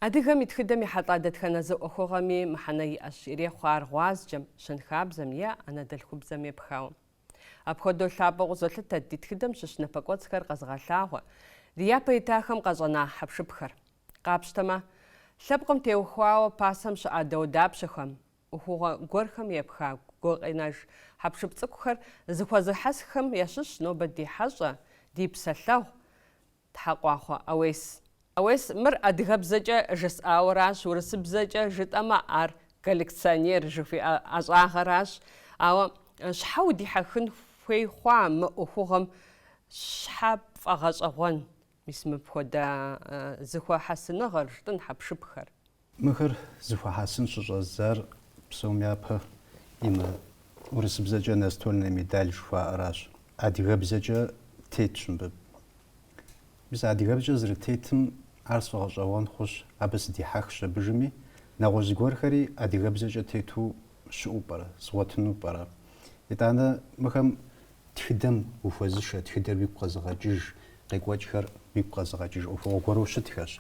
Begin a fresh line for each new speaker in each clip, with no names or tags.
Адыгэм итхыдэм ихьэлӏа дэтхэнэ зыӏуэхугъэми мыхьэнэ иӏэщ, ирехъу ар гъуазджэм, щэнхабзэм е ӏэнэдэлъхубзэм епхауэ. Апхуэдэу лъапӏэу къызолъытэ ди тхыдэм щыщ напэкӏуэцӏхэр къэзыгъэлъагъуэ, ди япэ итахэм къэщӏэна хьэпшыпхэр. Къапщтэмэ, лъэпкъым теухуауэ пасэм щыӏа даудапщэхэм, ӏуэхугъуэ гуэрхэм епха гукъинэж хьэпшып цӏыкӏухэр зыхуэзыхьэсхэм ящыщщ нобэ ди хьэщӏэ, ди псэлъэгъу, тхьэкъуахъуэ Ӏэуес. Ӏэуес мыр адыгэбзэкӏэ жысӏауэращ, урысыбзэкӏэ жытӏэмэ ар коллекционер жыхуиӏэ ӏэщӏагъэращ. Ауэ щхьэ удихьэхын хуей хъуа мы ӏуэхугъуэм, щхьэ пфӏэгъэщӏэгъуэн, мис мыпхуэдэ зыхуэхьэсыныгъэр, жытӏын хьэпшыпхэр?
Мыхэр зыхуэхьэсын щыщӏэзар псом япэ имэ урысыбзэкӏэ настольная медаль жыхуаӏэращ. Адыгэбзэкӏэ тетщ мыбы. Мис адыгэбзэкӏэ зэрытетым ар сфӏэгъэщӏэгъуэн хъущ, абы сыдихьэхщ абыжыми, нэгъуэщӏ зыгуэрхэри адыгэбзэкӏэ тету щыӏэу пӏэрэ, згъуэтыну пӏэрэ. Итӏанэ мыхэм тхыдэм ухуэзышэ, тхыдэр уигу къэзыгъэкӏыж, къекӏуэкӏхэр уигу къэзыгъэкӏыж ӏуэхугъуэ гуэру щытхэщ.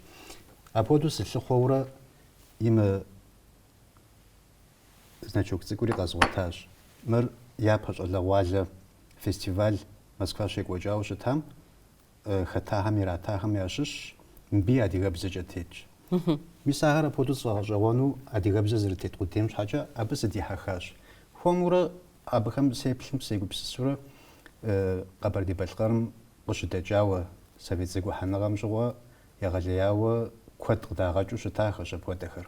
Апхуэдэу сылъыхъуэурэ имэ значок цӏыкӏури къэзгъуэтащ. Мыр япэ щӏалэгъуалэ фестиваль Москва щекӏуэкӏауэ щытам, хэтахэм, иратахэм ящыщщ, мыбы адыгэбзэкӏэ тетщ. Мис ахэр апхуэдэу сфӏэгъэщӏэгъуэну адыгэбзэ зэрытет къудейм щхьэкӏэ абы сыдихьэхащ. Хуэмурэ абыхэм сеплъым сегупсысурэ Къэбэрдей-Балъкъэрым къыщыдэкӏауэ Совет зэгухьэныгъэм щыгъуэ егъэлеяуэ куэд къыдагъэкӏыу щытахэщ апхуэдэхэр.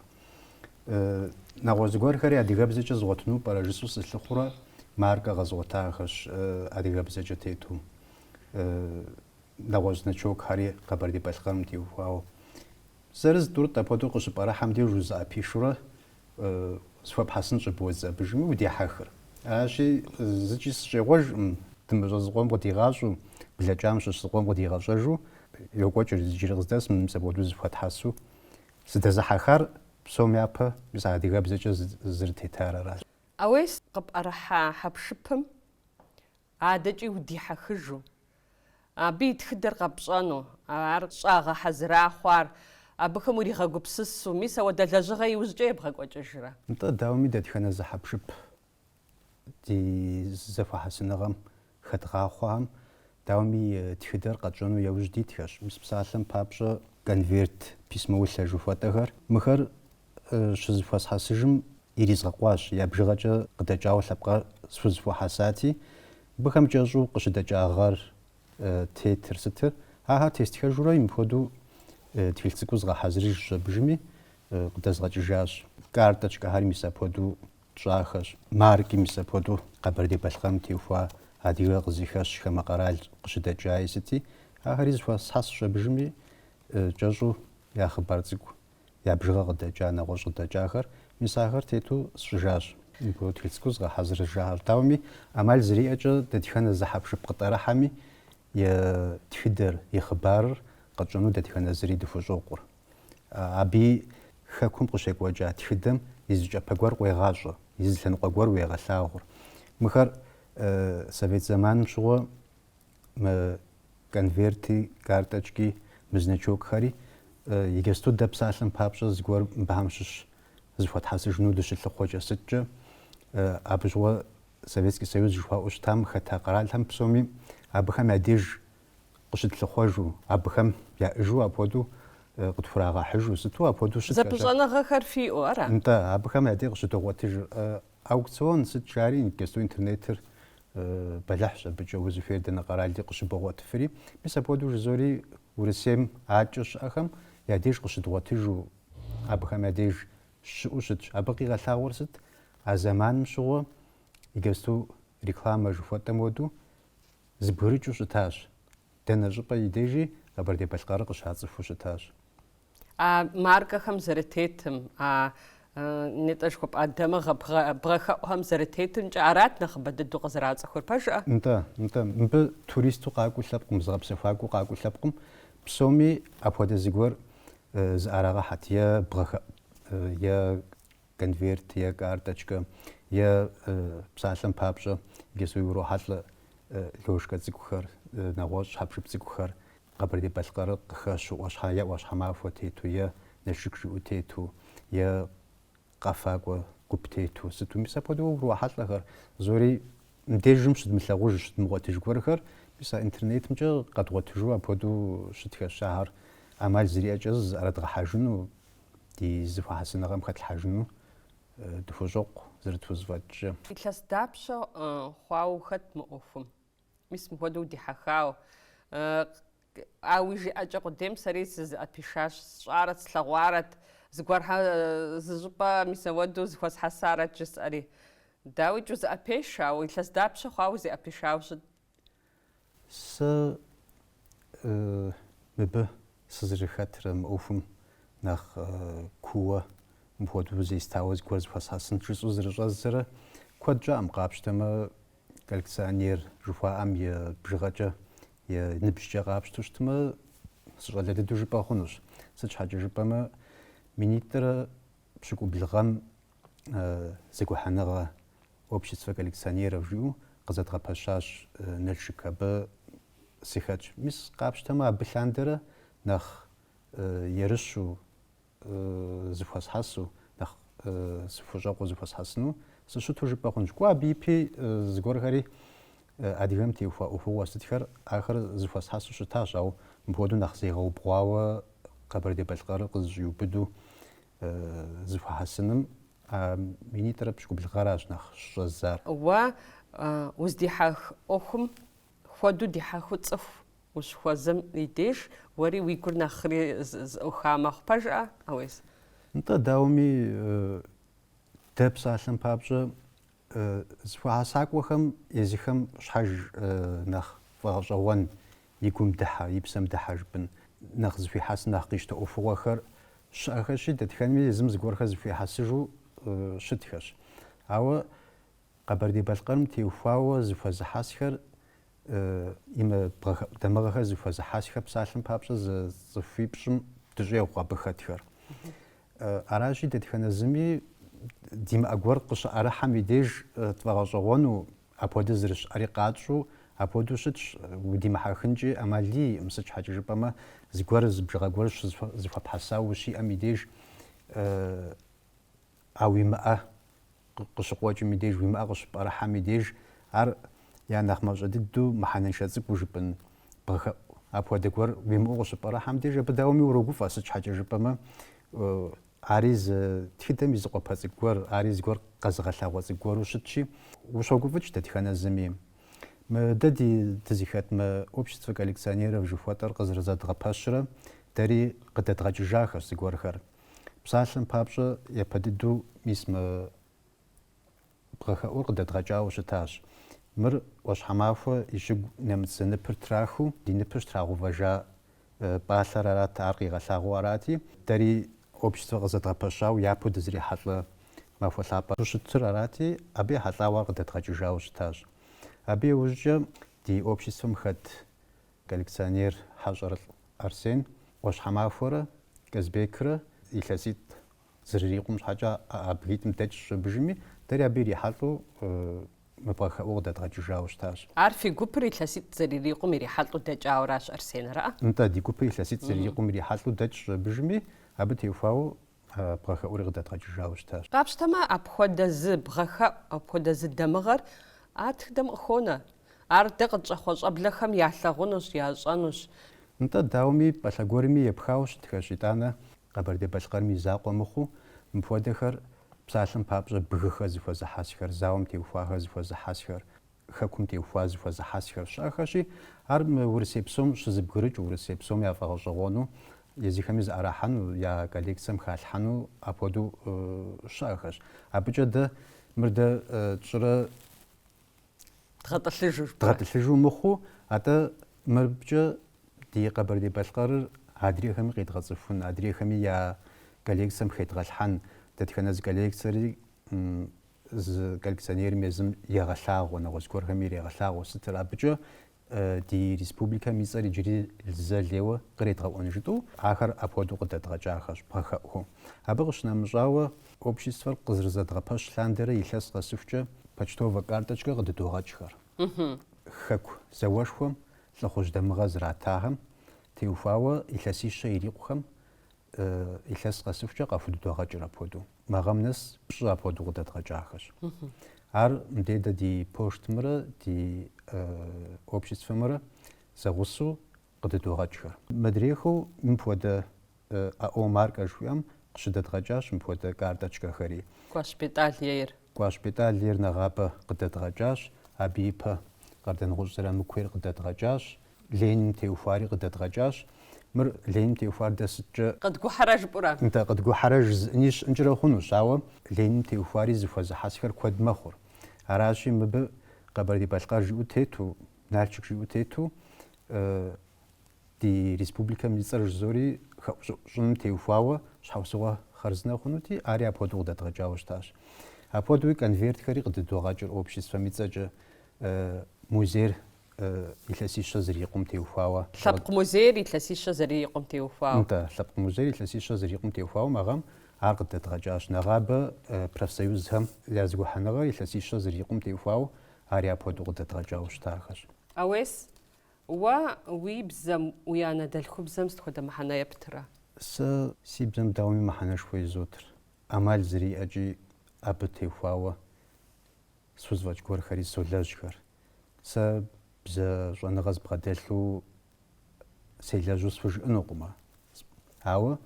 Нэгъуэщӏ зыгуэрхэри адыгэбзэкӏэ згъуэтыну пӏэрэ жысӏэу сылъыхъурэ маркэ къэзгъуэтахэщ адыгэбзэкӏэ тету. Нэгъуэщӏ значокхэри Къэбэрдей-Балъкъэрым теухуауэ. Зэрыз тӏурыт апхуэдэу къыщыпӏэрэхьэм деж узыӏэпишурэ схуэпхьэсын щӏыбозэ абыжыми удехьэхыр. Аращи зыкӏи сыщӏегъуэжӏым, дымыщӏэ къыдигъащӏэу, блэкӏам щыщ зыкъуэм къыдигъэщӏэжу, йокӏуэкӏыр иджыри къыздэсым, мис апхуэдэу зыхуэтхьэсу зыдэзыхьэхар псом япэ мис адыгэбзэкӏэ зэрытетар аращ.
Ӏэуес къыпӏэрыхьа хьэпшыпым адэкӏи удихьэхыжу, абы и тхыдэр къэпщӏэну, ар щӏагъэ хьэзыра хъуар, абыхэм уригъэгупсысу, мис ауэдэ лэжьыгъэ иужькӏэ ебгъэкӏуэкӏыжрэ?
НтӀэ дауэми дэтхэнэ зы хьэпшып ди зэхуэхьэсыныгъэм хэдгъахъуэхэм дауэми тхыдэр къэтщӏэну яужь дитхэщ. Мис псалъэм папщӏэ конверт письмоулъэ жыхуэтӏэхэр, мыхэр щызэхуэсхьэсыжым иризгъэкъуащ, я бжыгъэкӏэ къыдэкӏауэ лъэпкъыр схузэхуэхьэсати, мыхэм кӏэщӏу къыщыдэкӏа гъэр, тетыр, сытыр, ахэр тестхэжурэ мыпхуэдэу тхылъ цӏыкӏуу згъэхьэзырыжщ абыжыми, къыдэзгъэкӏыжащ. Карточкэхэри мис апхуэдэу тщӏахэщ. Марки мис апхуэдэу Къэбэрдей-Балъкъэрым теухуа адыгэ къызыхэщ, хамэ къэрал къыщыдэкӏаи сыти, ахэри зыхуэсхьэсщ абыжыми, кӏэщӏу я хъыбар цӏыкӏу, я бжыгъэ къыдэкӏа, нэгъуэщӏ къыдэкӏахэр, мис ахэр тету сщӏыжащ. Мыпхуэдэу тхылъ цӏыкӏуу згъэхьэзырыжахэр. Дауэми ӏэмал зыриӏэкӏэ дэтхэнэ зы хьэпшып къытӏэрыхьэми, и тхыдэр, и хъыбарыр къэтщӏэну дэтхэнэ зыри дыхущӏокъур. Абы хэкум къыщекӏуэкӏа тхыдэм и зыкӏэпэ гуэр къуегъащӏэ, и зы лъэныкъуэ гуэр уегъэлъагъур. Мыхэр Совет зэманым щыгъуэ мы конверти, карточки, мы значокхэри иджысту дэ псалъэм папщӏэ зыгуэр мыбыхьэм щыщ зыхуэтхьэсыжыну дыщылъыхъуэкӏэ сыткӏэ, абы щыгъуэ Советский Союз жыхуаӏуэ щытам хэта къэралхэм псоми абыхэм я деж къыщытлъыхъуэжу, абыхэм яӏыжу апхуэдэу къытхурагъэхьыжу, сыту апхуэдэу щытхэщ.
Зэпыщӏэныгъэхэр фиӏэу ара?
НтӀэ, абыхэм я деж къыщыдогъуэтыж. Аукцион сыт жари, иджысту интернетыр бэлыхьщ абыкӏэ узыхуейр дэнэ къэралри къыщыбогъуэтыфри. Мис апхуэдэу жызори Урысейм акӏэ щыӏэхэм я деж къыщыдгъуэтыжу, абыхэм я деж щыӏэу щытщ. Абы къигъэлъагъуэр сыт? А зэманым щыгъуэ иджысту рекламэ жыхуэтӏэм хуэдэу зыбгырыкӏыу щытащ. Дэнэ щӏыпӏэ и дежи Къэбэрдей-Балъкъэрыр къыщацӏыхуу щытащ.
А маркэхэм зэрытетым, нетӏэ жыхуэпӏа дамыгъэ бгъэхэӏухэм зэрытетымкӏэ арат нэхъыбэ дыдэу къызэрацӏыхур, пэжӏэ?
НтӀэ, мыбы туристу къакӏуэ лъэпкъым, зыгъэпсэхуакӏуэу къакӏуэ лъэпкъым. Псоми апхуэдэ зыгуэр зыӏэрагъэхьэт, е бгъэхэӏу, е конверт, е карточкэ, е псалъэм папщӏэ иджысту урохьэлӏэ лошкэ цӏыкӏухэр, нэгъуэщӏ хьэпшып цӏыкӏухэр Къэбэрдей-Балъкъэрыр къыхэщу ӏуащхьэмахуэ тету, е налшык жыӏэу тету е къэфакӏуэ гуп тету сыту мис апхуэдэу урохьэлӏэхэр зори мыбдежым щыдмылъагъуж щыдмыгъуэтыж гуэрхэр мис а интернетымкӏэ къэдгъуэтыжу апхуэдэу щытхэщ ахэр ӏэмал зыриӏэкӏэ зыӏэрыдгъэхьэжыну ди зыхуэхьэсыныгъэм хэтлъхьэжыну дыхущӏокъу зэрыт узыфӏэкӏкӏэ.
Илъэс дапщэ хъуауэ хэт мы ӏуэхум? Мис мыпхуэдэу дихьэхауэ. Ауи жиӏэкӏэ къудейм сэри сызыӏэпишащ, сщӏарэт, слъэгъуарэт, зыгуэрхьэ зы щӏыпӏэ мис ауэдэу зыхуэсхьэсарэт жысӏэри. Дауичӏу зыӏэпешауэ, илъэс дапщэ хъуауэ зиӏэпишауэ щыт?
Сэ мыбы сызэрыхэтыр мы ӏуэхум нэхъ куууэ мыпхуэдэу зестауэ зыгуэр зыхуэсхьэсын жысӏэу зэрыщӏэзэрэ куэд щӏэӏым къапщтэмэ коллекционер жыхуаӏэм и бжыгъэкӏэ и ныбжькӏэ къапщтэу щытмэ сыщӏалэ дыдэу жыпӏэ хъунущ. Сыт щхьэкӏэ жыпӏэмэ минитӏрэ пщыкӏублыгъэм зэгухьэныгъэ общество коллекционеров жиӏэу къызэдгъэпэщащ Налшык. Абы сыхэтщ. Мис къапщтэмэ абы лъандэрэ нэхъ ерыщу зыхуэсхьэсу нэхъ сыхущӏэкъуу зыхуэсхьэсыну сыщыту жыпӏэ хъунщ. КӀуэ абы ипи зыгуэрхэри адыгэм теухуа ӏуэхугъуэ сытхэр ахэр зыхуэсхьэсу щытащ, ауэ мыпхуэдэу нэхъ зегъэубгъуауэ Къэбэрдей-Балъкъэрыр къызыщӏиубыду зыхуэхьэсыным минитӏрэ пщыкӏублыгъэращ нэхъ щӏэзар.
Уэ уздихьэх ӏуэхум хуэдэу дихьэхыу цӏыху ущыхуэзэм и деж уэри уи гур нэхъри зыӏуха мэхъу пэжӏэ, ауес?
НтӀэ дауми дэ псалъэм папщӏэ зыхуэхьэсакӏуэхэм езыхэм щхьэж нэхъ фӏэгъэщӏэгъуэн и гум дыхьэ, и псэм дыхьэ жыпӏэн нэхъ зыхуихьэсым нэхъ къищтэ ӏуэхугъуэхэр щыӏэхэщи дэтхэнэми езым зыгуэрхэр зыхуихьэсыжу щытхэщ. Ауэ Къэбэрдей-Балъкъэрым теухуауэ зыхуэзыхьэсхэр дамыгъэхэр зыхуэзыхьэсхэр псалъэм папщӏэ зы цӏыхуипщӏым дыщӏегъу абы хэтхэр. Аращи дэтхэнэ зыми димыӏэ гуэр къыщыӏэрыхьэм и деж тфӏэгъэщӏэгъуэну апхуэдэ зэрыщыӏэри къатщӏу апхуэдэу щытщ удимыхьэхынкӏи ӏэмали иӏым. Сыт щхьэкӏэ жыпӏэмэ зыгуэр зы бжыгъэ гуэр зыхуэпхьэсауэ ущиӏэм и деж уимыӏэ къыщыкъуэкӏым и деж, уимыӏэ къыщыпӏэрыхьэм и деж ар я нэхъ мащӏэ дыдэу мыхьэнэншэ цӏыкӏуу жыпӏэн бгъэхэӏу апхуэдэ гуэр уимыӏэу къыщыпӏэрыхьэм деж абы дауми урогуфӏэ. Сыт щхьэкӏэ жыпӏэмэ ари зы тхыдэм и зыкъуэпэ цӏыкӏу гуэр, ари зыгуэр къэзыгъэлъэгъуэ цӏыкӏу гуэру щытщи ущогуфӏыкӏ дэтхэнэ зыми. Дэ дызыхэт мы общество коллекционеров жыхуэтӏэр къызэрызэдгъэпэщрэ дэри къыдэдгъэкӏыжахэщ зыгуэрхэр. Псалъэм папщӏэ япэ дыдэу мис мы бгъэхэӏур къыдэдгъэкӏауэ щытащ. Мыр ӏуащхьэмахуэ и щыгу нэмыцэ ныпыр трахыу ди ныпыр щтрагъэувэжа пӏалъэр арат, ар къигъэлъагъуэу арати, дэри общество къызэдгъэпэщауэ япэу дызэрихьэлӏэ махуэ лъапӏэ щытыр арати, абы ехьэлӏауэ ар къыдэдгъэкӏыжауэ щытащ. Абы иужькӏэ ди обществом хэт коллекционер Хьэщӏэр Арсен ӏуащхьэмахуэрэ Казбекрэ илъэситӏ зэрырикъум щхьэкӏэ абгитӏым дэкӏ щӏыбжми дэри абы ирихьэлӏэу мы бгъэхэӏуэ къыдэдгъэкӏыжауэ щытащ.
Ар фи гупыр илъэситӏ зэрырикъум ирихьэлӏэу дэкӏауэращ Арсенрэ?
НтӀэ ди гупыр илъэситӏ зэрырикъум ирихьэлӏэу дэкӏ щӏыбжми абы теухуауэ бгъэхэӏури къыдэдгъэкӏыжауэ щытащ.
Къапщтэмэ апхуэдэ зы бгъэхэӏу, апхуэдэ зы дамыгъэр а тхыдэм къыхонэ. Ар дэ къытщӏэхъуэ щӏэблэхэм ялъагъунущ, ящӏэнущ.
НтӀэ дауми пӏэлъэ гуэрми епхауэ щытхэщ. ИтӀанэ Къэбэрдей-Балъкъэрым и закъуэ мыхъуу мыпхуэдэхэр псалъэм папщӏэ бгыхэр зыхуэзыхьэсхэр, зауэм теухуахэр зыхуэзыхьэсхэр, хэкум теухуа зыхуэзыхьэсхэр щыӏэхэщи, ар мы Урысей псом щызыбгырыкӏ, Урысей псом яфӏэгъэщӏэгъуэну, езыхэми зыӏэрыхьэну, я коллекцием халъхьэну апхуэдэу щыӏэхэщ. Абыкӏэ дэ мыр дэ тщӏырэ дгъэтӏылъыжу мыхъуу, атӏэ мыбыкӏэ ди Къэбэрдей-Балъкъэрыр адрейхэми къедгъэцӏыхун, адрейхэми я коллекцием хедгъэлъхьэн, дэтхэнэ зы коллекциери зы коллекционерым езым егъэлъагъуэ, нэгъуэщӏ гуэрхэми ирегъэлъагъуэ сытыр. Абыкӏэ ди республикэм и цӏэр иджыри зэ лейуэ къредгъэӏуэн жытӏэу ахэр апхуэдэу къыдэдгъэкӏахэщ бгъэхэӏуу. Абы къыщынэмыщӏауэ обществэр къызэрызэдгъэпэщ лъандэрэ илъэс къэсыхукӏэ почтовэ карточкэ къыдыдогъэкӏхэр. Хэку зауэшхуэм лӏыхъужь дамыгъэ зэратахэм теухуауэ илъэсищэ ирикъухэм илъэс къэсыхукӏэ къэхудыдогъэкӏыр апхуэдэу. Магъэм нэс пщӏы апхуэдэу къыдэдгъэкӏахэщ. Ар мыдеидэ ди поштымрэ ди обществэмрэ зэгъусэу къыдыдогъэкӏхэр. Мыдрехэу мыпхуэдэ АО маркэ жыхуиӏэм къыщыдэдгъэкӏащ мыпхуэдэ карточкэхэри.
Гуащпитӏал ейр.
Гуащпитӏал ейр нэгъабэ къыдэдгъэкӏащ, абы ипэ къардэныкъущ зэрамыкуейр къыдэдгъэкӏащ, Ленин теухуари къыдэдгъэкӏащ. Мыр Ленин теухуар дэ сыткӏэ
Къыдгухьэрэ жыпӏэра?
къыдгухьэрэ жызыӏэни щыӏэнкӏэрэ хъунущ, ауэ Ленин теухуари зыхуэзыхьэсхэр куэд мэхъур. Аращи мыбы Къэбэрдей-Балъкъэр жиӏэу тету, Налчык жиӏэу тету ди республикэм и цӏэр жызори щӏыным теухуауэ щхьэусыгъуэ хъарзынэ хъунути, ари апхуэдэу къыдэдгъэкӏауэ щытащ. Апхуэдэуи конвертхэри къыдыдогъэкӏыр обществэм и цӏэкӏэ, музейр илъэсищэ зырикъум теухуауэ.
Лъэпкъ музейр илъэсищэ зырикъум теухуауэ.
НтӀэ, лъэпкъ музейр илъэсищэ зырикъум теухуауэ магъэм ар къыдэдгъэкӏащ. Нэгъабэ профсоюзхэм я зыгухьэныгъэр илъэсищэ зырикъум теухуауэ ари апхуэдэу къыдэдгъэкӏауэ щытахэщ.
Ауес, уэ уи бзэм, уи анэдэлъхубзэм сытхуэдэ мыхьэнэ ептырэ?
Сэ си бзэм дауми мыхьэнэшхуэ изотыр. Ӏэмал зыриӏэкӏи абы техуауэ схузэфӏэкӏ гуэрхэри солэжьхэр. Сэ бзэ щӏэныгъэ збгъэдэлъу селэжьу схужыӏэнукъымэ. Ауэ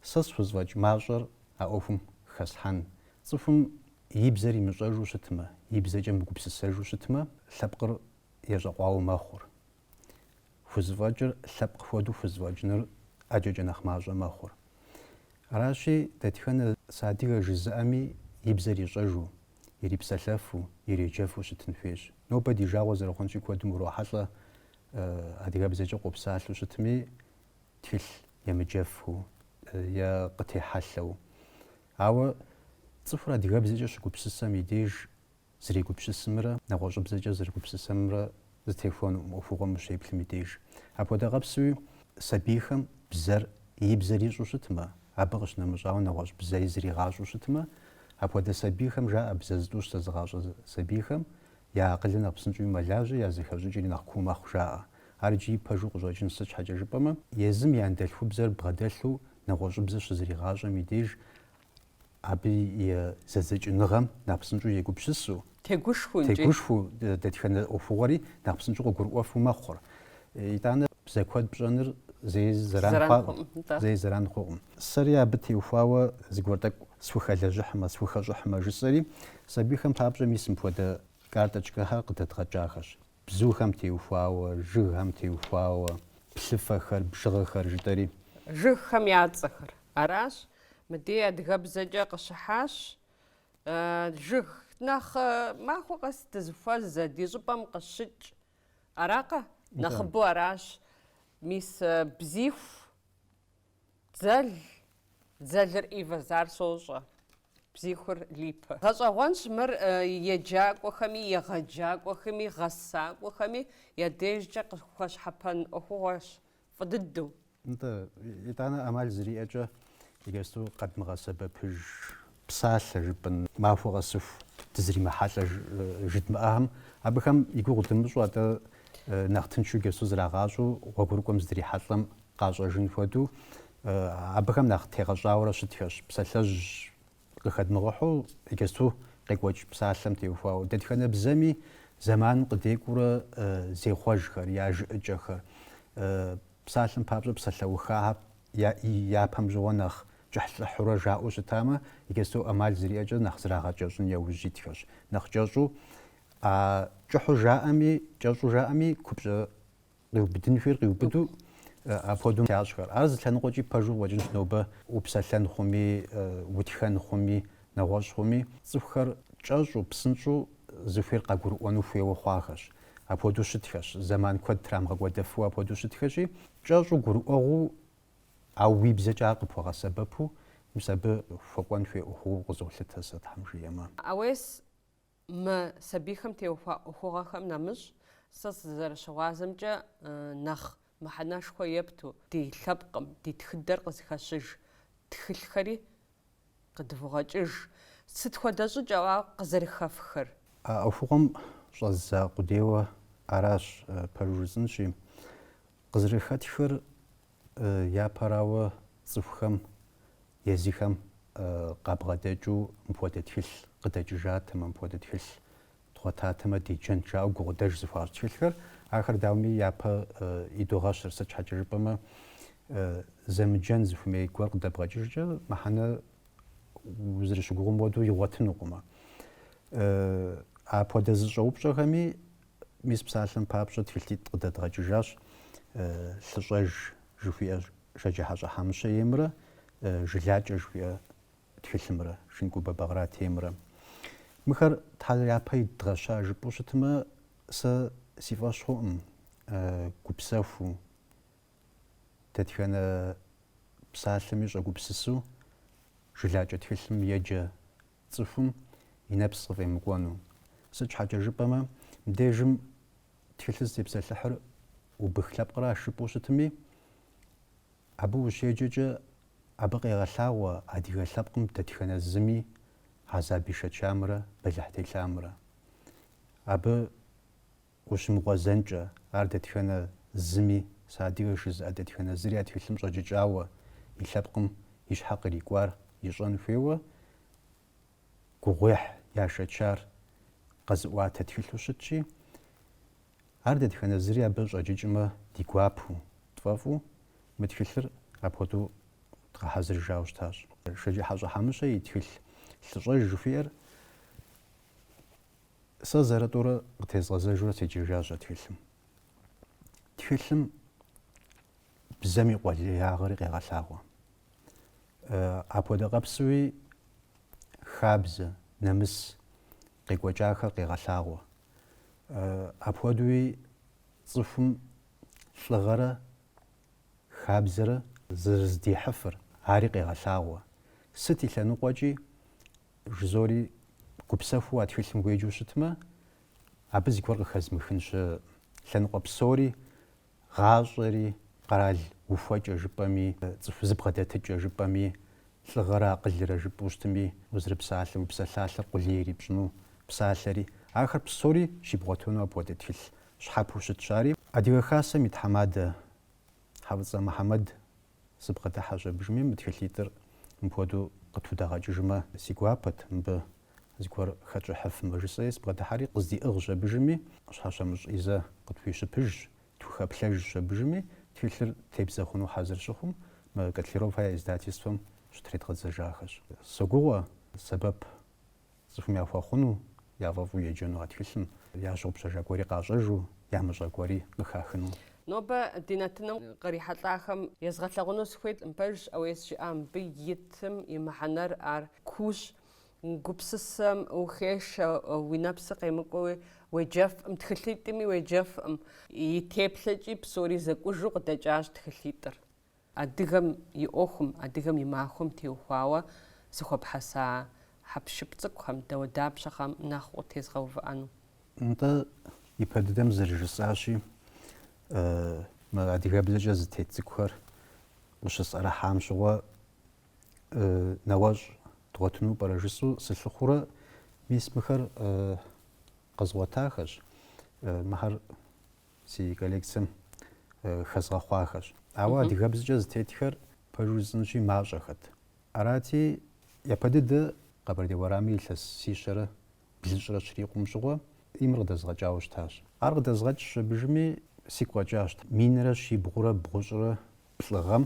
сэ схузэфӏэкӏ мащӏэр а ӏуэхум хэслъхьэн. Цӏыхум и бзэр имыщӏэжу щытмэ, и бзэкӏэ мыгупсысэжу щытмэ, лъэпкъыр ещӏэкъуауэ мэхъур. Хузэфӏэкӏыр лъэпкъ хуэдэу хузэфӏэкӏыныр ӏэкӏэкӏэ нэхъ мащӏэ мэхъур. Аращи дэтхэнэ сыадыгэ жызыӏэми и бзэр ищӏэжу, ирипсэлъэфу, иреджэфу щытын хуейщ. Нобэ ди жагъуэ зэрыхъунщи куэдым урохьэлӏэ адыгэбзэкӏэ къопсалъэу щытми тхылъ емыджэфу е къытехьэлъэу. Ауэ цӏыхур адыгэбзэкӏэ щыгупсысэм и деж зригупсысымрэ нэгъуэщӏыбзэкӏэ зэрыгупсысэмрэ зытехуэнуӏым ӏуэхугъуэм ущеплъым и деж. Апхуэдэ къэпсууи сабийхэм бзэр и бзэр ищӏу щытмэ, абы къыщынэмыщӏауэ нэгъуэщӏ бзэри зригъащӏэу щытмэ, апхуэдэ сабийхэм жаӏэ бзэ зытӏущ зэзыгъащӏэ сабийхэм я акъылыр нэхъ псынщӏэуи мэлажьэ, я зэхэщӏыкӏэри нэхъ куу мэхъу жаӏэ. Ар иджыри пэжу къыщӏэкӏын сыт щхьэкӏэ жыпӏэмэ, езым и андэлъхубзэр бгъэдэлъу нэгъуэщӏыбзэ щызэригъащӏэм и деж абы и зэзэкӏыныгъэм нэхъ псынщӏэу егупсысу, тегушхуу дэтхэнэ ӏуэхугъуэри нэхъ псынщӏэу къыгурыӏуэфу мэхъур. ИтӀанэ бзэ куэд пщӏэныр зэи зэран хъуӏым. Сэри абы теухуауэ зыгуэр тӏэкӏу схухэлэжьыхьмэ, схухэщӏыхьмэ жысӏэри, сабийхэм папщӏэ мис мыпхуэдэ карточкэхэр къыдэдгъэкӏахэщ. Бзухэм теухуауэ, жыгхэм теухуауэ, плъыфэхэр, бжыгъэхэр жытӏэри.
Жыгхэм я цӏэхэр. Аращ мыдей адыгэбзэкӏэ къыщыхьащ. Жыг нэхъ махуэ къэс дызыхуэзэ, ди щӏыпӏэм къыщыкӏ. Аракъэ? Нэхъыбэу аращ. Мис бзиху, дзэлыр ӏивэзар сощӏэ. Бзихур липэ. Гъэщӏэгъуэнщ мыр еджакӏуэхэми, егъэджакӏуэхэми, гъэсакӏуэхэми я дежкӏэ къыхуэщхьэпэн ӏуэхугъуэщ фӏы дыдэу.
НтӀэ, итӀанэ Ӏэмал зыриӏэкӏэ иджысту къэдмыгъэсэбэпыж псалъэ жыпӏэн, махуэ къэсыху дызримыхьэлӏэ жытмыӏэхэм, абыхэм и гугъу дымыщӏу атӏэ нэхъ тыншу иджысту зрагъащӏэу гъуэгурыкӏуэм зыдрихьэлӏэм къащӏэжын хуэдэу, абыхэм нэхъ тегъэщӏауэрэ щытхэщ. Псалъэжь къыхэдмыгъуэхьу иджысту къекӏуэкӏ псалъэм теухуауэ. Дэтхэнэ бзэми зэманым къыдекӏуурэ зехъуэжхэр, я жыӏыкӏэхэр, псалъэм папщӏэ псалъэухахьэр япэм жьыуэ нэхъ кӏыхьлӏыхьурэ жаӏэу щытамэ, иджысту Ӏэмал зыриӏэкӏэ нэхъ зрагъэкӏэщӏын яужь итхэщ. Нэхъ кӏэщӏу кӏыхьу жаӏэми купщӏэ къиубыдын хуейр къиубыду апхуэдэу ящӏхэр. Ар зы лъэныкъуэкӏи пэжу къыщӏэкӏынщ нобэ упсэлъэн хъуми, утхэн хъуми, нэгъуэщӏ хъуми, цӏыхухэр кӏэщӏу, псынщӏу зыхуейр къагурыӏуэну хуейуэ хъуахэщ. Апхуэдэу щытхэщ. Зэман куэд трамыгъэкӏуэдэфу апхуэдэу щытхэщи, кӏэщӏу гурыӏуэгъуу, ауэ уи бзэкӏэ ар къыпхуэгъэсэбэпу, мис абы хуэкӏуэн хуей ӏуэхугъуэ къызолъытэ сэ Тхьэм жиӏэмэ.
Ауес мы сабийхэм теухуа ӏуэхугъуэхэм нэмыщӏ, сэ сызэрыщыгъуазэмкӏэ нэхъ мыхьэнэшхуэ епту ди лъэпкъым, ди тхыдэр къызыхэщыж тхылъхэри къыдывгъэкӏыж. Сыт хуэдэ щӏыкӏэуэ къызэрыхэфхэр?
Ӏуэхугъуэм щӏэза къудейуэ аращ пэжу жысӏэнщи, къызэрыхэтхыр япэрауэ цӀыхухэм езыхэм къабгъэдэкӀыу мыпхуэдэ тхылъ къыдэкӀыжатэмэ, мыпхуэдэ тхылъ тхъуэтатэмэ диджэн жаӀэу гукъыдэж зыхуащӀ тхылъхэр ахэр дауми япэ идогъэщыр сыт щхьэкӀэ жыпӀэмэ зэмыджэн зыхуимей гуэр къыдэбгъэкӀыжкӀэ мыхьэнэ узэрыщыгугъым хуэдэу игъуэтынукъымэ. Апхуэдэ зыщӀэупщӀэхэми мис псалъэм папщӀэ тхылъитӀ къыдэдгъэкӀыжащ лъыщӀэж жыхуиӀэ шэджыхьэщӀэ хьэмыщэ емрэ жылакӀэ жыхуиӀэ тхылъымрэ шынкӀубэ бэгъра темрэ. Мыхэр Тхьэ япэ идгъэща жыпӀэу щытымэ сэ си фӀэщ хъуӀым гупсэхуу дэтхэнэ псалъэми щӀэгупсысу жылакӀэ тхылъым еджэ цӀыхум и нэпс къыфӀемыкӀуэну. Сыт щхьэкӀэ жыпӀэмэ мыбдежым тхылъыр зытепсэлъыхьыр убых лъэпкъращ жыпӀэу щытыми абы ущеджэкӀэ абы къегъэлъагъуэ адыгэ лъэпкъым дэтхэнэ зыми хьэзаби шэчамрэ бэлыхь телъамрэ. Абы ущымыгъуэзэнкӀэ ар дэтхэнэ зыми сыадыгэ жызыӀэ дэтхэнэ зыри а тхылъым щӀэкӀыкӀауэ и лъэпкъым и щхьэ кърикӀуар ищӀэн хуейуэ гугъуехь яшэчар къэзыӀуатэ тхылъу щытщи ар дэтхэнэ зыри абы щӀэкӀыкӀмэ ди гуапу тфӀэфӀу мы тхылъыр апхуэдэу дгъэхьэзырыжауэ щытащ. ШэджыхьэщӀэ хьэмыщэ и тхылъ лъыщӀэж жыхуиӀэр сэ зэрытӀэурэ къытезгъэзэжурэ седжэжащ а тхылъым. Тхылъым бзэм и къуэлеягъэри къегъэлъагъуэ. Апхуэдэ къэпсуи хабзэ, нэмыс къекӀуэкӀахэр къегъэлъагъуэ. Апхуэдуи цӀыхум лӀыгъэрэ хабзэрэ зэрыздихьыфыр ари къегъэлъагъуэ. Сыт и лъэныкъуэкӀи жызори гупсэхуу а тхылъым уеджэу щытмэ абы зыгуэр къыхэзмыхын щыӀэ. Лъэныкъуэ псори гъащӀэри къэрал ухуэкӀэ жыпӀэми цӀыху зыбгъэдэтыкӀэ жыпӀэми лӀыгъэрэ акъылрэ жыпӀэу щытыми узэрыпсалъэ упсэлъалъэр къулей ирипщӀыну псалъэри ахэр псори щибгъуэтыну апхуэдэ тхылъ щхьэпэу щытщари адыгэ хасэм и тхьэмадэ Хьэфӏыцӏэ Мухьэмэд зыбгъэдыхьэ щӏэбыжми мы тхылъитӏыр мыпхуэдэу къытудэгъэкӏыжмэ си гуапэт мыбы зыгуэр хэкӏыхьыфмэ жысӏэри зыбгъэдыхьэри къыздиӏыгъ щӏэбыжми щхьэщэмыщӏизэ къытхуищыпыж тхухэплъэж щӏэбыжми тхылъыр тебзэ хъуну хьэзыр щыхъум мы Котлеровое издательством щытредгъэдзэжахэщ. Согугъуэ сэбэп цӏыхум яхуэхъуну яфӏэфӏу еджэну а тхылъым ящӏэупщӏэжа гуэри къащӏэжу ямыщӏэ гуэри къыхахыну.
Нобэ ди нэтыным кърихьэлӏахэм езгъэлъэгъуну сыхуейт мыбэж ӏэуес жиӏа мыбы итым и мыхьэнэр ар куущ гупсысэм ухешэ уи нэпсыр къемыкӏуэуи уеджэфӏым тхылъитӏми уеджэфӏым и теплъэкӏи псори зэкӏужу къыдэкӏащ тхылъитӏыр. Адыгэм и ӏуэхум, адыгэм и махуэм теухуауэ зыхуэбхьэса хьэпшып цӏыкӏухэм, дауэдапщэхэм нэхъ тезгъэувыӏэну.
НтӀэ ипэ дыдэм зэрыжысӏащи мы адыгэбзэкӏэ зытет цӏыкӏухэр къыщысӏэрыхьам щыгъуэ нэгъуэщӏ дгъуэтыну пӏэрэ жысӏэу сылъыхъуурэ мис мыхэр къэзгъуэтахэщ, мыхэр си коллекцием хэзгъэхъуахэщ. Ауэ адыгэбзэкӏэ зытетхэр пэжу жысӏэнщи мащӏэхэт. Арати япэ дыдэ Къэбэрдей уэрамым илъэс сищэрэ блыщӏрэ щрикъум щыгъуэ имыр къыдэзгъэкӏауэ щытащ. Ар къыдэзгъэкӏ щӏэбыжми сигу къэкӏащ. Минрэ щибгъурэ бгъущӏрэ плӏыгъэм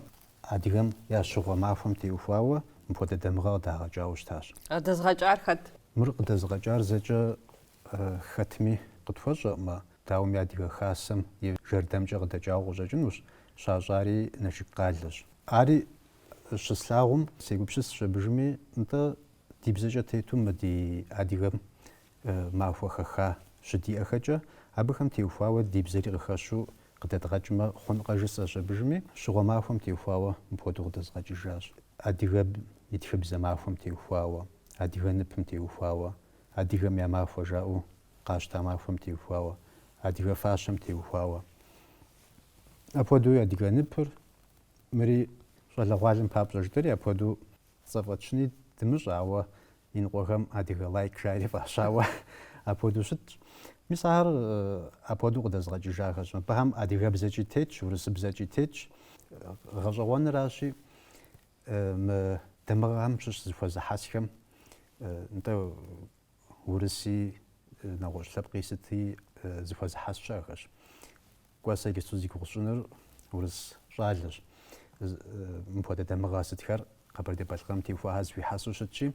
адыгэм я щыгъуэ махуэм теухуауэ мыпхуэдэ дамыгъэ къыдагъэкӏауэ щытащ.
Къыдэзгъэкӏар хэт?
Мыр къыдэзгъэкӏар зэкӏэ хэтми къытхуэщӏэӏымэ. Дауми адыгэ хасэм и жэрдэмкӏэ къыдэкӏауэ къыщӏэкӏынущ. Щащӏари Налшык къалэщ. Ари щыслъагъум сегупсыс щӏэбыжми нтӏэ ди бзэкӏэ тету мы ди адыгэм махуэ хэха щыдиӏэхэкӏэ абыхэм теухуауэ ди бзэри къыхэщу къыдэдгъэкӏмэ хъункъэ жысӏэ щӏэбыжми щыгъуэ махуэм теухуауэ мыпхуэдэу къыдэзгъэкӏыжащ. Адыгэм и тхыбзэ махуэм теухуауэ, адыгэ ныпым теухуауэ, адыгэм я махуэ жаӏэу къащтэ махуэм теухуауэ, адыгэ фащэм теухуауэ. Апхуэдэуи адыгэ ныпыр мыри щӏалэгъуалэм папщӏэ жыпӏэри апхуэдэу цӏэфӏэтщыни дымыщӏэ, ауэ и ныкъуэхэм адыгэ лайк жари фӏащауэ апхуэдэу щытщ. Мис ар апхуэдэу къыдэзгъэкӏыжахэщ. Мыбыхьэм адыгэбзэкӏи тетщ, урысыбзэкӏи тетщ. Гъэщӏэгъуэныращи дамыгъэм щыщ зыхуэзыхьэсхэм нтӏэ урыси нэгъуэщӏ лъэпкъ исыти зыхуэзыхьэс щыӏэхэщ. Кӏуэсэ илъэсу зигугъущӏыныр урыс щӏалэщ. Мыпхуэдэ дамыгъэ сытхэр Къэбэрдей-Балъкъэрым техуахьэ зыхуихьэсу щытщи,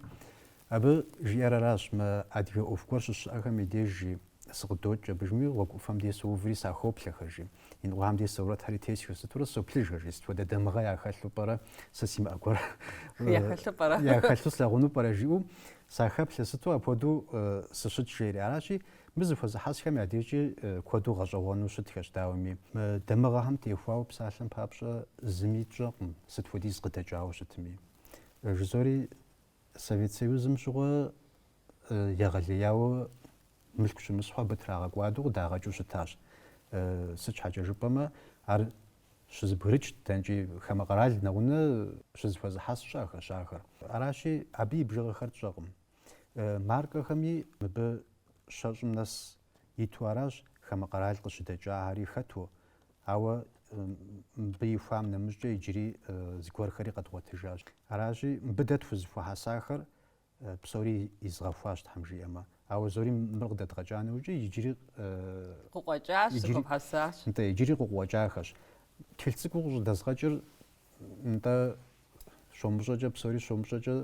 абы жиӏэр аращ, мы адыгэ ӏуэху гуэр щыщыӏэхэм и деж сыкъыдокӏ абыжми гъуэгу ӏуфэм де сыуври сахоплъэхэжи, иныкъуэхэм де сыуэрэтхьэри тесхыу сытурэ соплъыжхэжи, сытхуэдэ дамыгъэ яхэлъу пӏэрэ сэ си мыӏэ гуэр
яхэлъу пӏэрэ?
Яхэлъу слъагъуну пӏэрэ жиӏэу сахэплъэ сыту апхуэдэу сыщыт жери. Аращи, мы зыхуэзыхьэсхэм я дежкӏи куэду гъэщӏэгъуэну щытхэщ, дауэми. Мы дамыгъэхэм техуауэ псалъэм папщӏэ зыми тщӏэкъым, сыт хуэдиз къыдэкӏауэ щытми. Жызори Совет Союзым щыгъуэ егъэлеяуэ мылъку щымысхьу абы трагъэкӏуадэу къыдагъэкӏыу щытащ. Сыт щхьэкӏэ жыпӏэмэ, ар щызыбгрыкӏ тенкӏи хамэ къэрал нэгъунэ щызыхуэзыхьэс щыӏэхэщ ахэр. Аращи, абы и бжыгъэхэр тщӏэкъым. Маркэхэми мыбы щэщӏым нэс иту аращ хамэ къэрал къыщыдэкӏахэри хэту, ауэ мыбы ихуам нэмыщӏкӏэ иджыри зыгуэрхэри къэдгъуэтыжащ. Аращи, мыбы дэт хузыхуэхьэсахэр псори изгъэхуащ, Тхьэм жиӏэмэ. Ауэ зори мыр къыдэдгъэкӏа нэужьи иджыри
къыкъуэкӏащ, зыхуэпхьэсащ.
Иджыри къыкъуэкӏахэщ. Тхылъ цӏыкӏуу къыщӏыдэзгъэкӏыр нтӏэ щомыщӏэкӏэ, псори щомыщӏэкӏэ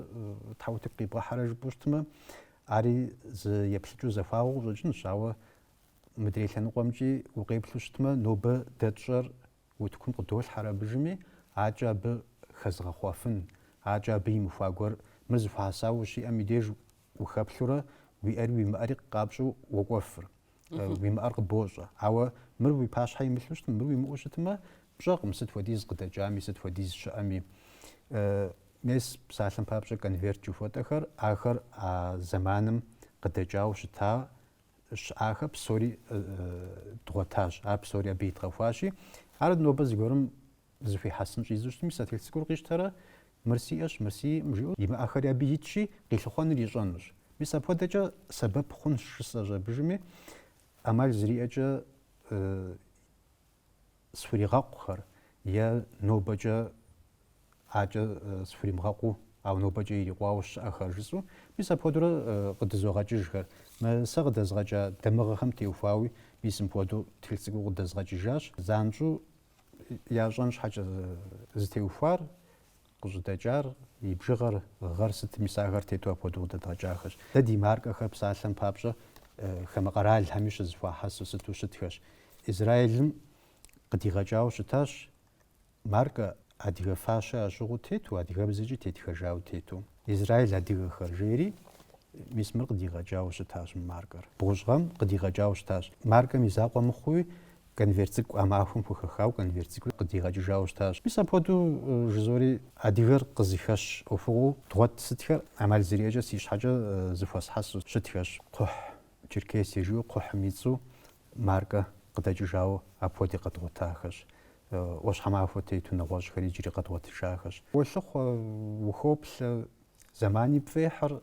тхьэутыку къибгъэхьэрэ жыпӏэу щытмэ, ари зы еплъыкӏыу зэхуауэ къыщӏэкӏынущ, ауэ мыдрей лъэныкъуэмкӏи укъеплъу щытмэ, нобэ дэтщӏэр утыкум къыдолъхьэр абыжми, акӏэ абы хэзгъэхъуэфын, акӏэ абы имыхуа гуэр мыр зыхуэхьэсауэ ущиӏэм и деж ухэплъурэ уиӏэри уимыӏэри къапщӏэу уокӏуэфыр. Уимыӏэр къыбощӏэ. Ауэ мыр уи пащхьэ имылъу щытмэ, мыр уимыӏэу щытмэ, пщӏэкъым сыт хуэдиз къыдэкӏами, сыт хуэдиз щыӏэми. Мес псалъэм папщӏэ конверт жыхуэтӏэхэр, ахэр а зэманым къыдэкӏауэ щыӏахэр псори дгъуэтащ, ар псори абы идгъэхуащи, ар нобэ зыгуэрым зыхуихьэсын щӏидзу щытми, сатыр цӏыкӏур къищтэрэ мыр сиӏэщ, мыр сиӏэм жиӏэу имыӏэхэри абы итщи, къилъыхъуэныр ищӏэнущ. Мис апхуэдэкӏэ сэбэп хъунщ жысӏэщ абыжми, ӏэмал зыриӏэкӏэ схуригъэкъухэр е нобэкӏэ акӏэ схуримыгъэкъуу, ауэ нобэкӏэ ирикъуауэ щыӏэхэр жысӏэу, мис апхуэдэурэ къыдызогъэкӏыжхэр. Сэ къыдэзгъэкӏа дамыгъэхэм техуауи мис мыпхуэдэу тхылъ цӏыкӏуу къыдэзгъэкӏыжащ. Занщӏэу ящӏэн щхьэкӏэ зытеухуар, къыщӏыдэкӏар, и бжыгъэр, гъэр сытым, мис ахэр тету апхуэдэу къыдэдгъэкӏахэщ. Дэ ди маркэхэр псалъэм папщӏэ хамэ къэралхэми щызыхуахьэсу сыту щытхэщ. Израилым къыдигъэкӏауэ щытащ маркэ адыгэ фащэ ӏэщӏыгъуу тету, адыгэбзэкӏи тетхэжауэ тету. Израил адыгэхэр жери, мис мыр къыдигъэкӏауэ щытащ маркэр. Бгъущӏгъэм къыдигъэкӏауэ щытащ. Маркэм и закъуэ мыхъуи, конверт цӏыкӏу ӏэмахуэм хухэхауэ конверт цӏыкӏур къыдигъэкӏыжауэ щытащ. Мис апхуэдэу жызори адыгэр къызыхэщ ӏуэхугъуэу дгъуэт сытхэр ӏэмал зыриӏэкӏэ си щхьэкӏэ зыхуэсхьэсу щытхэщ. Кхъухь Черкесие жиӏэу кхъухьым и цӏу маркэ къыдэкӏыжауэ апхуэди къэдгъуэтахэщ. Ӏуащхьэмахуэ тету нэгъуэщӏхэри иджыри къэдгъуэтыжахэщ. Уолъыхъуэ, ухоплъэ, зэмани пфӏехьыр.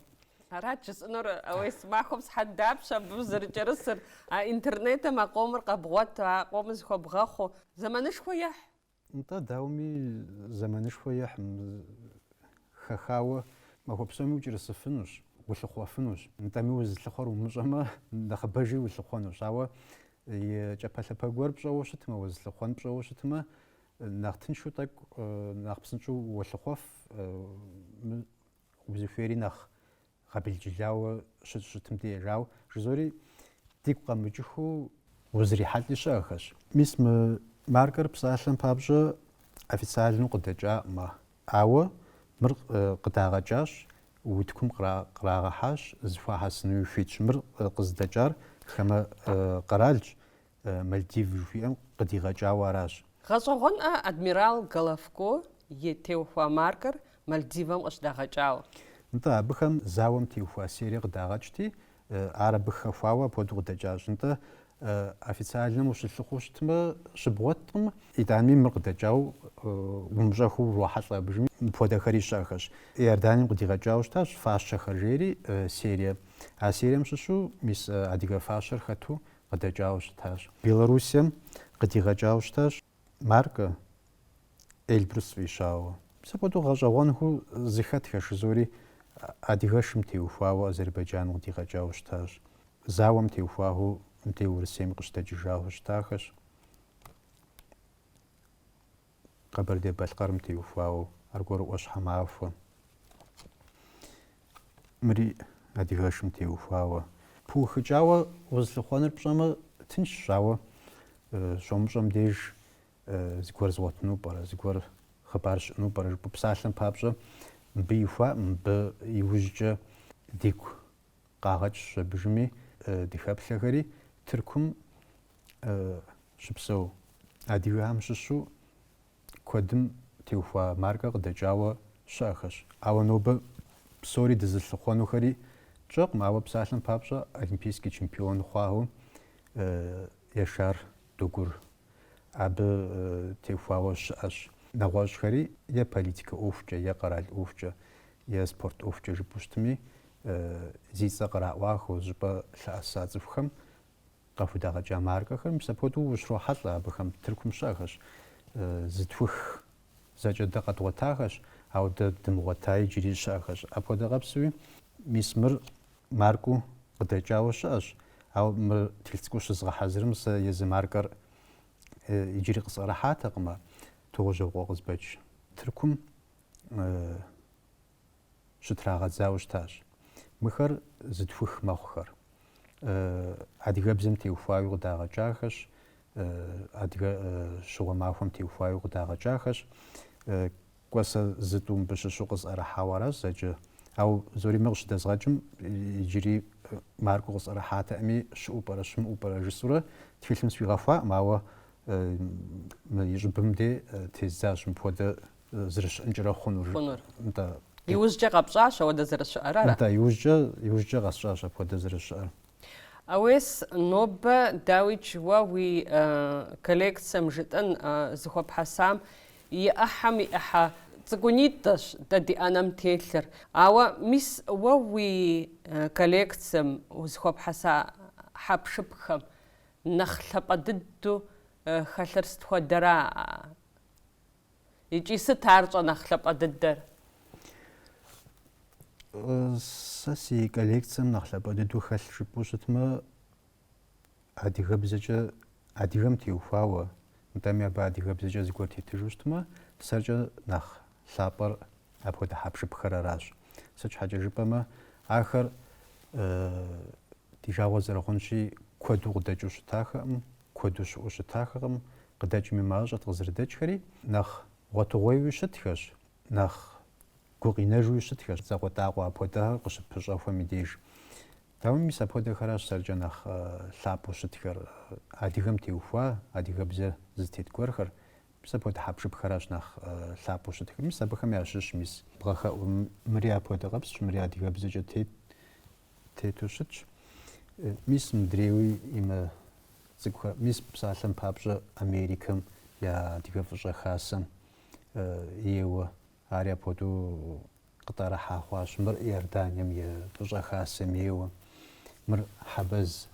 Арат жысӏэнур ауей сымахэм схьэт дапщэ абы зэрыкӏэрысыр, интернетым а къомыр къэбгъуэт, а къомыр зыхуэбгъэхъуу, зэманышхуэ ехь.
НтӀэ дауми зэманышхуэ ехьым, хэхауэ махуэ псоми укӏэрысыфынущ, улъыхъуэфынущ. НтӀэми узылъыхъуэр умыщӏэмэ, нэхъыбэжи улъыхъуэнущ. Ауэ и кӏэпэлъэпэ гуэр пщӏэуэ щытмэ, узылъыхъуэн пщӏэуэ щытмэ, нэхъ тыншу тӏэкӏу, нэхъ псынщӏэу уолъыхъуэф, узыхуейри нэхъ гъэбелджылауэ щытым деж. Ауэ жызори дигу къэмыкӏыхуу узрихьэлӏи щыӏэхэщ. Мис мы маркэр псалъэм папщӏэ официальну къыдэкӏаӏымэ. Ауэ мыр къыдагъэкӏащ, утыкум кърагъэхьащ, зыхуахьэсыну хуитщ. Мыр къыздэкӏар хамэ къэралщ, Мальдив жыхуиӏэм къыдигъэкӏауэ аращ.
Гъэщӏэгъуэнӏэ адмирал Головко и теухуа маркэр Мальдивэм къыщыдагъэкӏауэ.
НтӀэ абыхэм зауэм теухуа серие къыдагъэкӏти, ар абы хэхуауэ апхуэдэу къыдэкӏащ. НтӀэ официальным ущылъыхъуэу щытмэ, щыбгъуэткъым, итӏанми мыр къыдэкӏауэ умыщӏэхыу урохьэлӏэ абыжми, мыпхуэдэхэри щыӏэхэщ. Иорданием къыдигъэкӏауэ щытащ фащэхэр жери серие. А серием щыщу мис адыгэ фащэр хэту къыдэкӏауэ щытащ. Белоруссием къыдигъэкӏауэ щытащ маркэ Эльбрус фӏищауэ. Сапоту гъэщӀэгъуэнху зыхэтхэш зори адыгэшым теухуауэ Азербайджаным къыдигъэкӀауэ щытащ. Зауэм теухуауэ мыдей Урысейм къыщыдэкӀыжауэ щытахэщ. Къэбэрдей-Балъкъэрым теухуауэ аргуэру Ӏуащхьэмахуэ. Мыри адыгэшым теухуауэ. ПыухыкӀауэ узлъыхъуэныр пщӀэмэ тыншщ, ауэ щӀэмыщӀэм деж зыгуэр згъуэтыну пӀэрэ, зыгуэр хъыбар щыӀэну пӀэрэ жыпӀэу псалъэм папщӀэ мыбы ихуаӀ, мыбы иужькӀэ дигу къагъэкӀ абыжыми дыхэплъэхэри Тыркум щыпсэу адыгэхэм щыщу куэдым теухуа маркэ къыдэкӀауэ щыӀэхэщ. Ауэ нобэ псори дызылъыхъуэнухэри тщӀэкъым, ауэ псалъэм папщӀэ олимпийский чемпион хъуауэ Яшар Дугур абы теухуауэ щыӀэщ. НэгъуэщӀхэри е политикэ ӀуэхукӀэ, е къэрал ӀуэхукӀэ, е спорт ӀуэхукӀэ жыпӀэу щытми зи цӀэ къраӀуахуэу жыпӀэ лъэӀэса цӀыхухэм къахудагъэкӀа маркэхэр мис апхуэдэу ущрохьэлӀэ абыхэм. Тыркум щыӀэхэщ. Зытхух зэкӀэ дэ къэдгъуэтахэщ, ауэ дэ дымыгъуэтаи иджыри щыӀэхэщ. Апхуэдэ къэпсууи мис мыр маркэу къыдэкӀауэ щыӀэщ. Ауэ мыр тхылъ цӀыкӀуу щызгъэхьэзырым сэ езы маркэр иджыри къысӀэрыхьатэкъымэ, тыгъужьыгъуэ къызбэкӀ. Тыркум щытрагъэдзауэ щытащ. Мыхэр зытхух мэхъухэр. Адыгэбзэм теухуауи къыдагъэкӀахэщ, адыгэ щыгъуэ махуэм теухуауи къыдагъэкӀахэщ. Кӏуэсэ зытӀу мыбы щыщу къысӀэрыхьауэ аращ зэкӀэ. Ауэ зори мэ къыщыдэзгъэкӀым иджыри маркэу къысӀэрыхьатэкъыми щыӀэу пӀэрэ щымыӀэу пӀэрэ жысӀэурэ тхылъым схуигъэхуаӀым, ауэ и щӀыбым де тездзащ мыпхуэдэ зэрыщыӀэнкӀэрэ хъунур.
Иужькӏэ къэпщӏащ ауэдэ зэрыщыӏэр ара?
Иужькӏэ къэсщӏащ апхуэдэ зэрыщыӏэр.
Ауес нобэ дауичӏ уэ уи коллекцием жытӏэн зыхуэпхьэсам и ӏыхьэм и ӏыхьэ цӏыкӏунитӏэщ дэ ди ӏэнэм телъыр. Ауэ мис уэ уи коллекцием узыхуэпхьэса хьэпшыпхэм нэхъ лъапӏэ дыдэу хэлъыр сыт хуэдэра? Икӏи сыт ар щӏэ нэхъ лъапӏэ дыдэр?
Сэ си коллекцием нэхъ лъапӏэ дыдэу хэлъ жыпӏэу щытмэ, адыгэбзэкӏэ адыгэм теухуауэ, нтӏэми абы адыгэбзэкӏэ зыгуэр тетыжу щытмэ, сэркӏэ нэхъ лъапӏэр апхуэдэ хьэпшыпхэр аращ. Сыт щхьэкӏэ жыпӏэмэ, ахэр ди жагъуэ зэрыхъунщи куэду къыдэкӏыу щытахэкъым, куэду щыӏэу щытахэкъым, къыдэкӏми мащӏэт къызэрыдэкӏхэри нэхъ гъуэтыгъуейуи щытхэщ, нэхъ гукъинэжууи щытхэщ, зэкъуэтӏакъуэ апхуэдэхэр къыщыпыщӏэ хуэм и деж. Дауи мис апхуэдэхэращ сэркӏэ нэхъ лъапӏэу щытхэр. Адыгэм теухуа, адыгэбзэ зытет гуэрхэр, мис апхуэдэ хьэпшыпхэращ нэхъ лъапӏэу щытхэр. Мис абыхэм ящыщ мис бгъэхэӏу, мыри апхуэдэ къэпсщ, мыри адыгэбзэкӏэ тету щытщ. Мис мыдрейуи имэ цӏыкӏухэр, мис псалъэм папщӏэ Америкэм я адыгэ фӏыщӏэ хасэм еуэ, ари апхуэдэу къытӏэрыхьа хъуащ. Мыр Иорданием и фӏыщӏэ хасэм еуэ, мыр Хьэбэз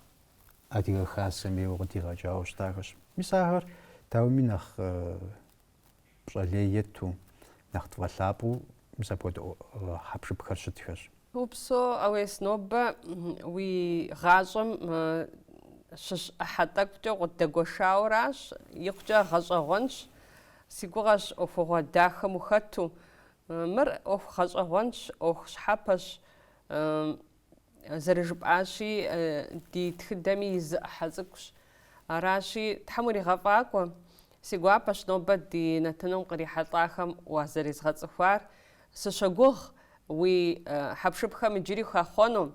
адыгэ хасэм еуэ къыдигъэкӏауэ щытахэщ. Мис ахэр дауми нэхъ пщӏэлей ету, нэхъ тфӏэлъапӏэу мис апхуэдэ хьэпшыпхэр щытхэщ.
Упсо ауес нобэ уи гъащӏэм щыщ ӏыхьэ тӏэкӏукӏэ къыддэгуэшауэращ, икъукӏэ гъэщӏэгъуэнщ. Си гугъэщ ӏуэхугъуэ дахэм ухэту. Мыр ӏуэху гъэщӏэгъуэнщ, ӏуэху щхьэпэщ. Зэрыжыпӏащи, ди тхыдэми и зы ӏыхьэ цӏыкӏущ. Аращи, Тхьэм уригъэфӏакӏуэ. Си гуапэщ нобэ ди нэтыным кърихьэлӏахэм уазэрезгъэцӏыхуар. Сыщогугъ уи хьэпшыпхэм иджыри хуахъуэну,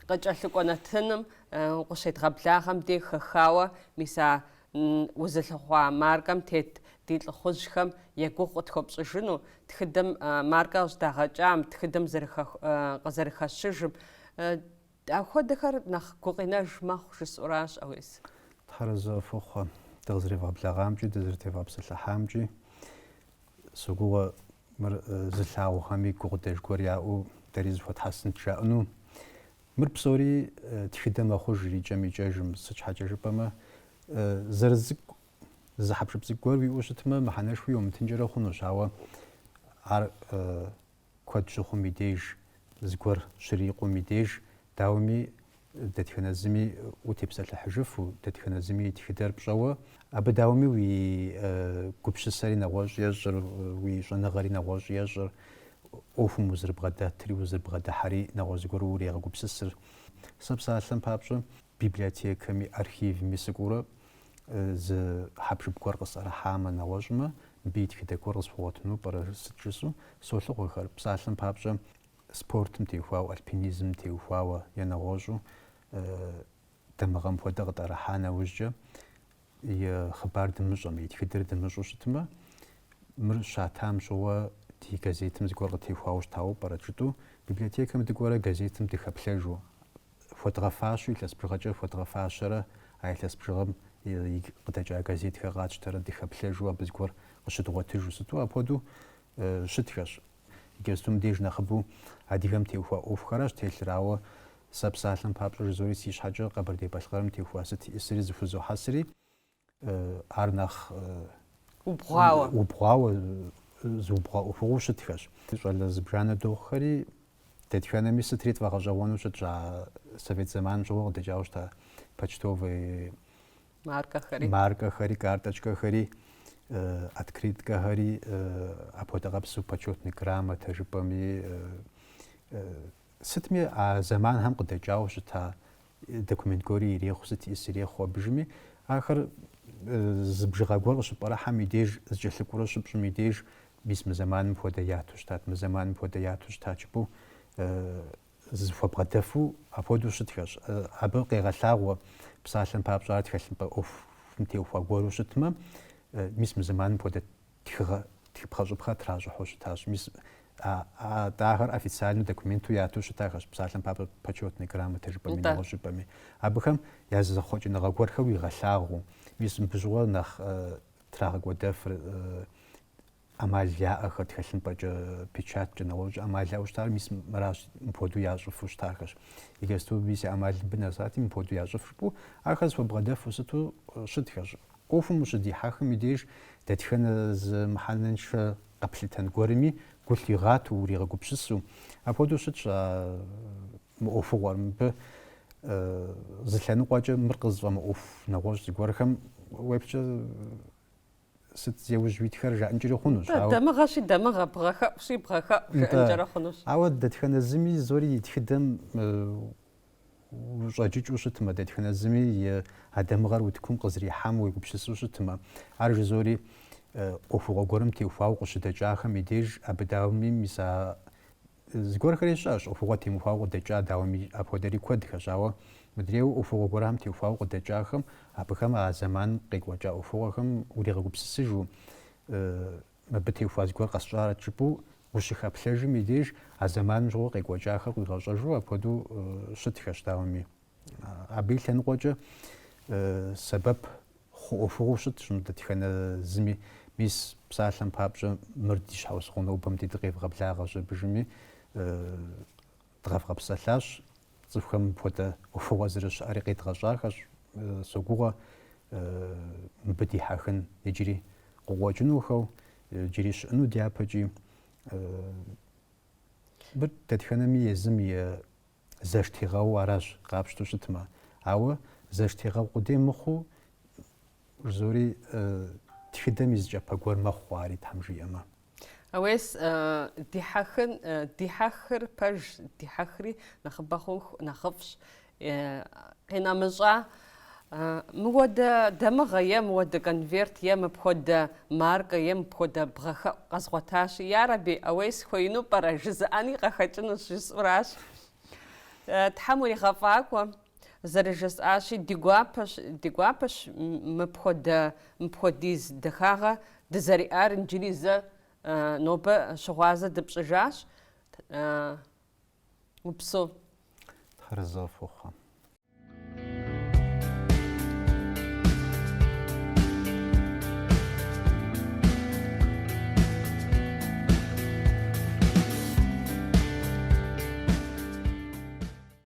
къыкӏэлъыкӏуэ нэтыным укъыщедгъэблагъэм дег хэхауэ, мис а узылъыхъуа маркэм тет ди лӏыхъужьхэм егугъу къытхуэпщӏыжыну, тхыдэм маркэ къыщыдагъэкӏам, тхыдэм къызэрыхэщыжым. Апхуэдэхэр нэхъ гукъинэж мэхъу жысӏэуращ ауес.
Тхьэрэ зыфыхъуэ, дыкъызэревгъэблагъамкӏи, дызэрытевгъэпсэлъыхьамкӏи, согугъуэ мыр зылъагъухэми гукъыдэж гуэр яӏэу дэри зыхуэтхьэсынт жаӏэну. Мыр псори тхыдэ мэхъуж ирикӏэм икӏэжым. Сыт щхьэкӏэ жыпӏэмэ, зэрызыкӏ зыхьэпшып зыгуэр уиӏэу щытмэ, мыхьэнэшхуи умытынкӏэрэ хъунущ, ауэ ар куэд щыхъум и деж, зыгуэр щрикъум и деж, дауэми дэтхэнэ зыми утепсэлъыхьыжыфу, дэтхэнэ зыми и тхыдэр пщӏэуэ, абы дауэми уи гупсысэри нэгъуэщӏ ещӏыр, уи щӏэныгъэри нэгъуэщӏ ещӏыр, ӏуэхум узэрыбгъэдэтри узэрыбгъэдыхьэри нэгъуэщӏ зыгуэру урегъэгупсысыр. Сэ псалъэм папщӏэ библиотекэми, архивми сыкӏуэурэ зы хьэпшып гуэр къысӏэрыхьамэ нэгъуэщӏмэ, мыбы и тхыдэ гуэр къысфӏыгъуэтыну пӏэрэ сыт жысӏэу солъыхъуэхэр. Псалъэм папщӏэ спортым теухуауэ, альпинизмым теухуауэ е нэгъуэщӏу дамыгъэм хуэдэ къытӏэрыхьа нэужькӏэ и хъыбар дымыщӏэмэ, и тхыдэр дымыщӏэу щытмэ, мыр щатам щыгъуэ ди газетым зыгуэр къытехуауэ щытауэ пӏэрэ джытӏу библиотекэм дыкӏуэрэ газетым дыхэплъэжу, хуэдгъэфащэу илъэс бжыгъэкӏэ хуэдгъэфащэрэ, а илъэс бжыгъэм къыдэкӏа газетхэр къатщтэрэ дыхэплъэжу абы зыгуэр къыщыдгъуэтыжу сыту апхуэдэу щытхэщ. Иджысту мыбдеж нэхъыбэу адыгэм теухуа ӏуэхухэращ телъыр, ауэ сэ псалъэм папщӏэ жызори си щхьэкӏэ Къэбэрдей-Балъкъэрым техуа сыт иӏысри зыхузохьэсри, ар нэхъ убгъуауэ зыубгъуа ӏуэхугъуэу щытхэщ. Щӏалэ зыбжанэ дохъухэри дэтхэнэми сытри тфӏэгъэщӏэгъуэну щытщ, а Совет зэманым щыгъуэ къыдэкӏауэ щыта почтовые маркэхэри, карточкэхэри, открыткэхэри, апхуэдэ къэпсу почетный грамотэ жыпӏэми, сытми а зэманхэм къыдэкӏауэ щыта документ гуэри ирехъу, сыт иӏыс ирехъу абыжми, ахэр зыбжыгъэ гуэр къыщыпӏэрыхьэм и деж, зыкӏэлъыкӏуурэ щыпщӏым и деж, мис мы зэманым хуэдэ яту щытат, мы зэманым хуэдэ яту щытат жыпӏэу зыхуэбгъэдэфу апхуэдэу щытхэщ. Абы къегъэлъагъуэ псалъэм папщӏэ ар тхылъымпӏэ ӏуэхум теухуа гуэру щытмэ, мис мы зэманым хуэдэ тхыпхъэщӏыпхъэ тращӏыхьу щытащ. Мис ахэр официальну документу яту щытахэщ, псалъэм папщӏэ почетный грамотэ жыпӏэми, нэгъуэщӏ жыпӏэми. Абыхэм я зэзыхъуэкӏыныгъэ гуэрхэр уигъэлъагъуу, мис мыбы щыгъуэ нэхъ трагъэкӏуэдэфыр ӏэмал яӏэхэр тхылъымпӏэкӏэ, печаткӏэ нэгъуэщӏ ӏэмал яӏэу щытар, мис мыращ мыпхуэдэу ящӏыфу щытахэщ. Иджысту мис я ӏэмал мыбы нэсати, мыпхуэдэу ящӏыф жыпӏэу, ахэр зыхуэбгъэдэфу сыту щытхэщ. ӏуэхум ущыдихьэхым и деж дэтхэнэ зы мыхьэнэншэ къэплъытэн гуэрми гу лъигъату, уригъэгупсысу, апхуэдэу щытщ мы ӏуэхугъуэр. Мыбы зы лъэныкъуэкӏэ мыр къызфӏэмыӏуэху нэгъуэщӏ зыгуэрхэм уеплъкӏэ сыт зеужь уитхэр жаӏэнкӏэри хъунущ.
Дамыгъэщи дамыгъэ, бгъэхэӏущи бгъэхэӏу жаӏэнкӏэрэ хъунущ.
Ауэ дэтхэнэ зыми зори и тхыдэм ущӏэкӏыкӏыу щытмэ, дэтхэнэ зыми и адэмыгъэр утыкум къызэрихьам уегупсысу щытмэ. Ар жызори ӏуэхугъуэ гуэрым теухуауэ къыщыдэкӏахэм и деж, абы дауэми мис зыгуэрхэри щыӏэщ, ӏуэхугъуэ темыхуауэ къыдэкӏа, дауэми апхуэдэри куэдхэщ, ауэ мыдрейуэ ӏуэхугъуэ гуэрхэм теухуауэ къыдэкӏахэм, абыхэм а зэманым къекӏуэкӏа ӏуэхугъуэхэм урегъэгупсысыжу, мыбы техуа зыгуэр къэсщӏарэ жыпӏэу ущыхэплъэжым и деж, а зэманым щыгъуэ къекӏуэкӏахэр къуигъэщӏэжу апхуэдэу щытхэщ дауэми. Абы и лъэныкъуэкӏэ сэбэп хъу ӏуэхугъуэу щытщ дэтхэнэ зыми. Мис псалъэм папщӏэ мыр ди щхьэусыгъуэ нобэм ди дыкъевгъэблагъэщ абыжми, дгъэвгъэпсэлъащ, цӏыхухэм мыпхуэдэ ӏуэхугъуэ зэрыщыӏэри къедгъэщӏахэщ. Согугъэ мыбы дихьэхын иджыри къыуэкӏынухэу, иджыри щыӏэну дяпэкӏи. Мыр дэтхэнэми езым и зэштегъэу аращ къапщтэу щытмэ. Ауэ зэштегъэу къудей мыхъуу зори тхыдэм и зыкӏэпэ гуэр мэхъу ари Тхьэм жиӏэмэ.
Ауес дихьэхыр пэж дихьэхри нэхъыбэ хъуху нэхъыфӏщ. Къенэмыщӏа мыуэдэ дамыгъэ е мыуэдэ конверт е мыпхуэдэ маркэ е мыпхуэдэ бгъэхэӏу къэзгъуэтащи, ярэби ауес хуеину пӏэрэ жызыӏэни къэхэкӏынущ жысӏэуращ. Тхьэм уригъэфӏакӏуэ, зэрыжысӏащи, ди гуапэщ мыпхуэдиз дахагъэ дызэриӏар иджыри зэ нобэ щыгъуазэ дыпщӏыжащ. Упсу.
Тхьэрызэфыхъуэ.